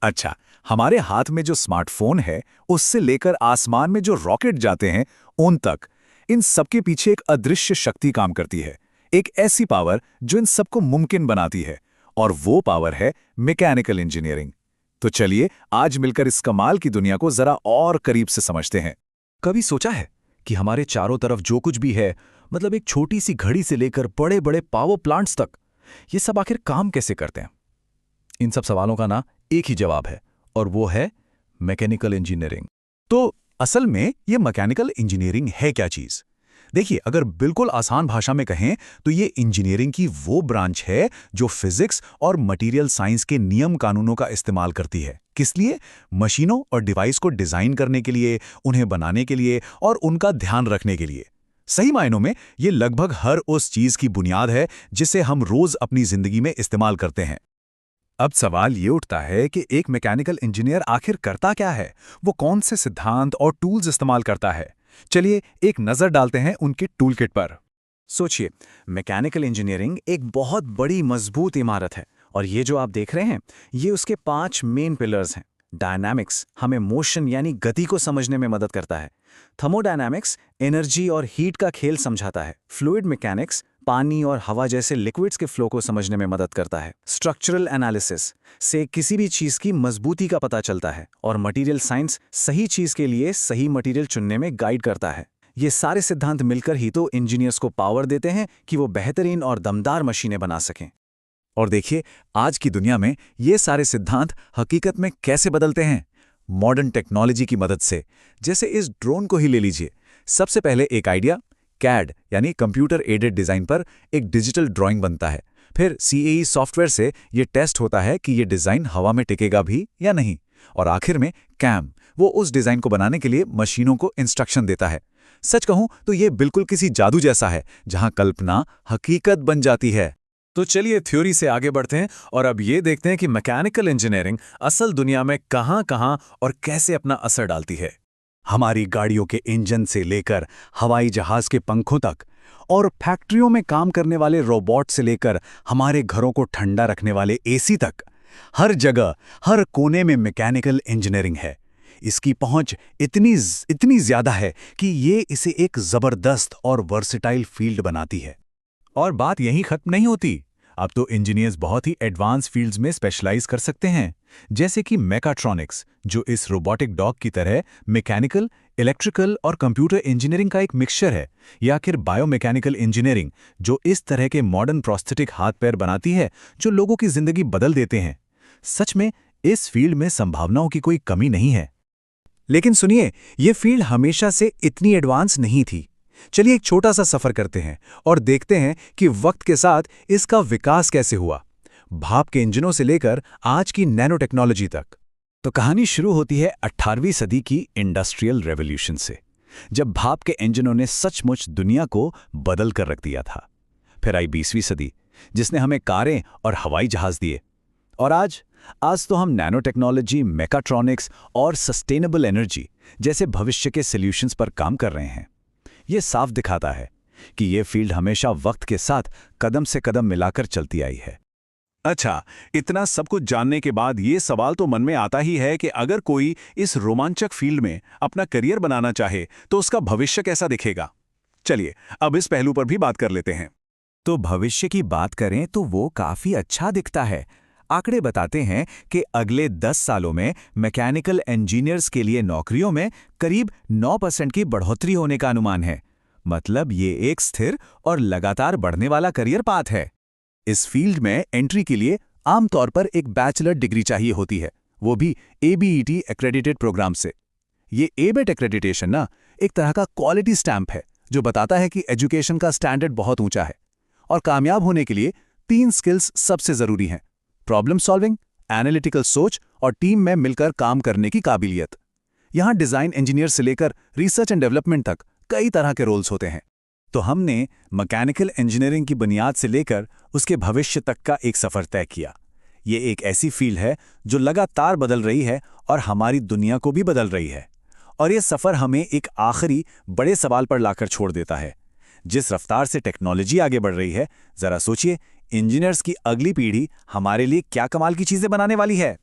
अच्छा, हमारे हाथ में जो स्मार्टफोन है, उससे लेकर आसमान में जो रॉकेट जाते हैं, उन तक, इन सबके पीछे एक अदृश्य शक्ति काम करती है। एक ऐसी पावर जो इन सबको मुमकिन बनाती है, और वो पावर है मैकेनिकल इंजीनियरिंग। तो चलिए आज मिलकर इस कमाल की दुनिया को जरा और करीब से समझते हैं। कभी सोचा है कि हमारे चारों तरफ जो कुछ भी है, मतलब एक छोटी सी घड़ी से लेकर बड़े बड़े पावर प्लांट्स तक, ये सब आखिर काम कैसे करते हैं? इन सब सवालों का ना एक ही जवाब है, और वो है मैकेनिकल इंजीनियरिंग। तो असल में ये मैकेनिकल इंजीनियरिंग है क्या चीज? देखिए, अगर बिल्कुल आसान भाषा में कहें तो ये इंजीनियरिंग की वो ब्रांच है जो फिजिक्स और मटेरियल साइंस के नियम कानूनों का इस्तेमाल करती है। किस लिए? मशीनों और डिवाइस को डिजाइन करने के लिए, उन्हें बनाने के लिए और उनका ध्यान रखने के लिए। सही मायनों में ये लगभग हर उस चीज की बुनियाद है जिसे हम रोज अपनी जिंदगी में इस्तेमाल करते हैं। अब सवाल ये उठता है कि एक मैकेनिकल इंजीनियर आखिर करता क्या है? वो कौन से सिद्धांत और टूल्स इस्तेमाल करता है? चलिए एक नजर डालते हैं उनके टूलकिट पर। सोचिए, मैकेनिकल इंजीनियरिंग एक बहुत बड़ी मजबूत इमारत है, और ये जो आप देख रहे हैं, ये उसके 5 मेन पिलर्स हैं। डायनामिक्स हमें मोशन यानी गति को समझने में मदद करता है। थर्मोडायनामिक्स एनर्जी और हीट का खेल समझाता है। फ्लूइड मैकेनिक्स पानी और हवा जैसे लिक्विड्स के फ्लो को समझने में मदद करता है। स्ट्रक्चरल एनालिसिस से किसी भी चीज की मजबूती का पता चलता है, और मटेरियल साइंस सही चीज के लिए सही मटेरियल चुनने में गाइड करता है। ये सारे सिद्धांत मिलकर ही तो इंजीनियर्स को पावर देते हैं कि वो बेहतरीन और दमदार मशीनें बना सकें। और देखिए, आज की दुनिया में ये सारे सिद्धांत हकीकत में कैसे बदलते हैं? मॉडर्न टेक्नोलॉजी की मदद से। जैसे इस ड्रोन को ही ले लीजिए। सबसे पहले एक आइडिया, कैड यानी कंप्यूटर एडेड डिजाइन पर एक डिजिटल ड्राइंग बनता है। फिर CAE सॉफ्टवेयर से ये टेस्ट होता है कि ये डिजाइन हवा में टिकेगा भी या नहीं। और आखिर में कैम, वो उस डिजाइन को बनाने के लिए मशीनों को इंस्ट्रक्शन देता है। सच कहूं तो ये बिल्कुल किसी जादू जैसा है, जहां कल्पना हकीकत बन जाती है। तो चलिए थ्योरी से आगे बढ़ते हैं, और अब ये देखते हैं कि मैकेनिकल इंजीनियरिंग असल दुनिया में कहां-कहां और कैसे अपना असर डालती है। हमारी गाड़ियों के इंजन से लेकर हवाई जहाज के पंखों तक, और फैक्ट्रियों में काम करने वाले रोबोट से लेकर हमारे घरों को ठंडा रखने वाले AC तक, हर जगह, हर कोने में मैकेनिकल इंजीनियरिंग है। इसकी पहुंच इतनी ज्यादा है कि ये इसे एक जबरदस्त और वर्सेटाइल फील्ड बनाती है। और बात यहीं खत्म नहीं होती। अब तो इंजीनियर्स बहुत ही एडवांस फील्ड्स में स्पेशलाइज कर सकते हैं, जैसे कि मैकाट्रॉनिक्स, जो इस रोबोटिक डॉग की तरह मैकेनिकल, इलेक्ट्रिकल और कंप्यूटर इंजीनियरिंग का एक मिक्सचर है, या फिर बायोमैकेनिकल इंजीनियरिंग, जो इस तरह के मॉडर्न प्रोस्थेटिक हाथ पैर बनाती है जो लोगों की जिंदगी बदल देते हैं। सच में इस फील्ड में संभावनाओं की कोई कमी नहीं है। लेकिन सुनिए, ये फील्ड हमेशा से इतनी एडवांस नहीं थी। चलिए एक छोटा सा सफर करते हैं और देखते हैं कि वक्त के साथ इसका विकास कैसे हुआ, भाप के इंजनों से लेकर आज की नैनो टेक्नोलॉजी तक। तो कहानी शुरू होती है 18वीं सदी की इंडस्ट्रियल रेवोल्यूशन से, जब भाप के इंजनों ने सचमुच दुनिया को बदल कर रख दिया था। फिर आई 20वीं सदी, जिसने हमें कारें और हवाई जहाज दिए। और आज तो हम नैनो टेक्नोलॉजी, मैकाट्रॉनिक्स और सस्टेनेबल एनर्जी जैसे भविष्य के सॉल्यूशंस पर काम कर रहे हैं। ये साफ दिखाता है कि ये फील्ड हमेशा वक्त के साथ कदम से कदम मिलाकर चलती आई है। अच्छा, इतना सब कुछ जानने के बाद ये सवाल तो मन में आता ही है कि अगर कोई इस रोमांचक फील्ड में अपना करियर बनाना चाहे तो उसका भविष्य कैसा दिखेगा? चलिए अब इस पहलू पर भी बात कर लेते हैं। तो भविष्य की बात करें तो वो काफी अच्छा दिखता है। आंकड़े बताते हैं कि अगले 10 सालों में मैकेनिकल इंजीनियर्स के लिए नौकरियों में करीब 9% की बढ़ोतरी होने का अनुमान है। मतलब ये एक स्थिर और लगातार बढ़ने वाला करियर पाथ है। इस फील्ड में एंट्री के लिए आमतौर पर एक बैचलर डिग्री चाहिए होती है, वो भी ABET एक्रेडिटेड प्रोग्राम से। ये ABET एक्रेडिटेशन ना एक तरह का क्वालिटी स्टैंप है, जो बताता है कि एजुकेशन का स्टैंडर्ड बहुत ऊंचा है। और कामयाब होने के लिए 3 स्किल्स सबसे जरूरी हैं: प्रॉब्लम सॉल्विंग, एनालिटिकल सोच और टीम में मिलकर काम करने की काबिलियत। यहां डिजाइन इंजीनियर से लेकर रिसर्च एंड डेवलपमेंट तक कई तरह के रोल्स होते हैं। तो हमने मैकेनिकल इंजीनियरिंग की बुनियाद से लेकर उसके भविष्य तक का एक सफर तय किया। ये एक ऐसी फील्ड है जो लगातार बदल रही है और हमारी दुनिया को भी बदल रही है। और ये सफर हमें एक आखिरी बड़े सवाल पर लाकर छोड़ देता है। जिस रफ्तार से टेक्नोलॉजी आगे बढ़ रही है, जरा सोचिए, इंजीनियर्स की अगली पीढ़ी हमारे लिए क्या कमाल की चीजें बनाने वाली है।